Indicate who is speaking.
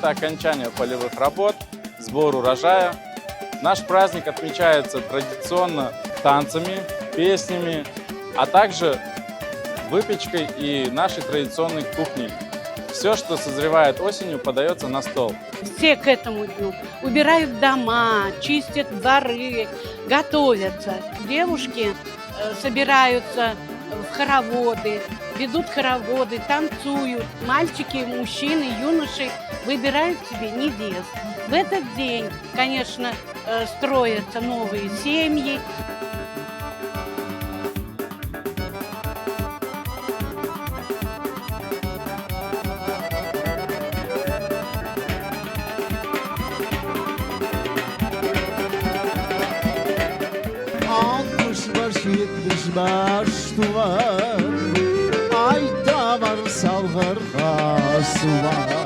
Speaker 1: это окончание полевых работ, сбор урожая. Наш праздник отмечается традиционно танцами, песнями, а также выпечкой и нашей традиционной кухней. Все, что созревает осенью, подается на стол.
Speaker 2: Все к этому дню убирают дома, чистят дворы, готовятся. Девушки собираются в хороводы, ведут хороводы, танцуют. Мальчики, мужчины, юноши выбирают себе невест. В этот день, конечно, строятся новые семьи.
Speaker 3: Altmış baş, 70 baş duvar. Ayda var salgır su var.